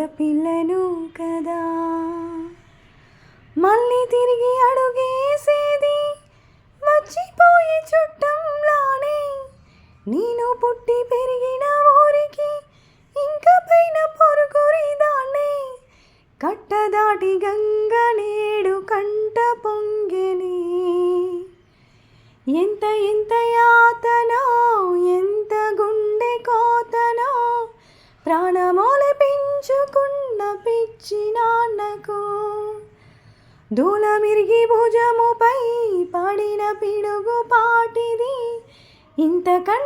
ఆడపిల్లను కదా. మళ్ళీ తిరిగి అడుగేసేది మర్చిపోయి చుట్టంలానే, నేను పుట్టి పెరిగిన ఊరికి ఇంకా పైన పొరుగురిదాన్నే. కట్టదాటి గంగ నేడు కంట పొంగెని, ఎంత ఎంత యాతనో ఎంత గుండె కోతనో, ప్రాణమోలె పెంచుకున్న పిచ్చి నాన్నకు. దూలమిరిగి భుజముపై పడిన పిడుగు పాటిది, ఇంతకంటే